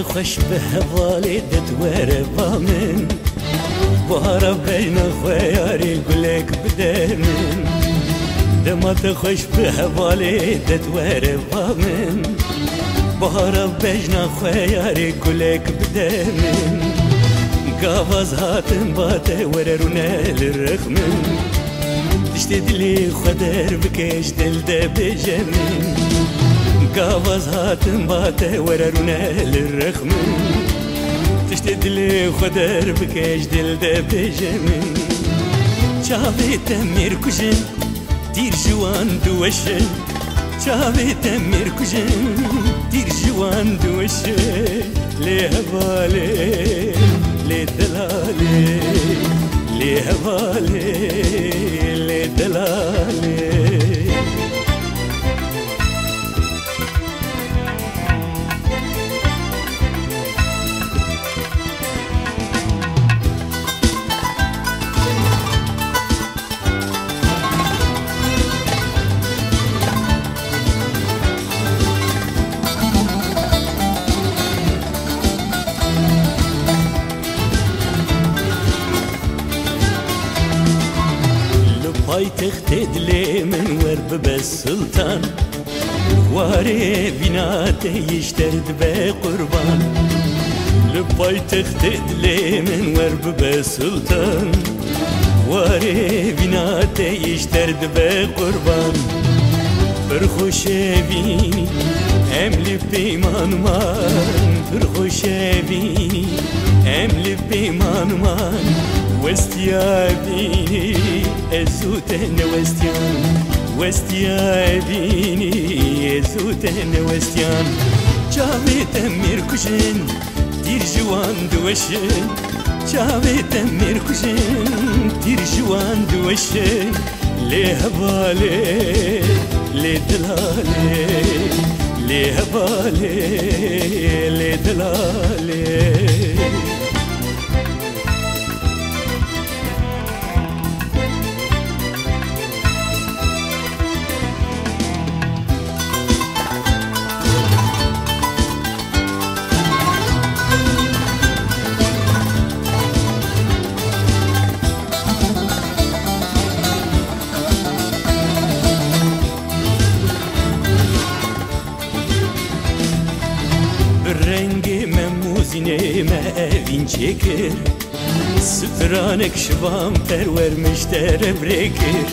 خوش به حوالی دتواره با من بارا بین خویاری گلک بدر من دمات خوش به حوالی دتواره با من بارا بین خویاری گلک بدر من قاواز هاتن باته وررونه للرخمن تشتي دلي خدر بكيش دل دبجمن قاواز هاتن باته وررونه للرخمن تشتي دلي خدر بكيش دل دبجمن چاوي تمير كجن دير جوان دوشن چاوي تمير كجن دير جوان دوشن لهبالي لدلالي لهبالي لدلالي پای تخت دلی من ور بس سلطان واره بینات یشترد به قربان لپای تخت دلی من ور بس سلطان واره بینات یشترد به قربان پرخوش بینی املی پیمان من پرخوش بینی املی پیمان من وستيا بيني ازوتن وستيان وستيا بيني ازوتن وستيان جاوي تمير كشن دير جوان دوشن جاوي تمير كشن دير جوان دوشن لهبالي لدلالي لهبالي لدلالي رنگی مموزینه ما اوین چکر سترانک شوام پرورمشتر برکر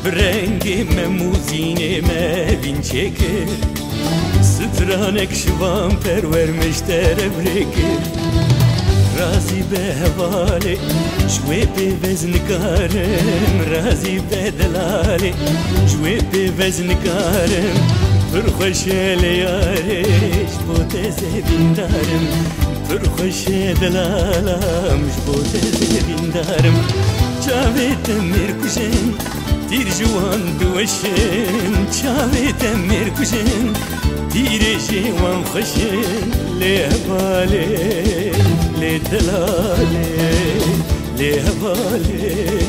برنگی مموزینه ما اوین چکر سترانک شوام پرورمشتر برکر رازی به حواله شوی به وزنکارم رازی به دلاله شوی به وزنکارم پرخوش لیارش بوده زبیندارم پرخوش دلالم بوده زبیندارم چاوی تمیر کشن دیر جوان دوشن چاوی تمیر کشن دیر جوان خوشن لهباله لدلاله لهباله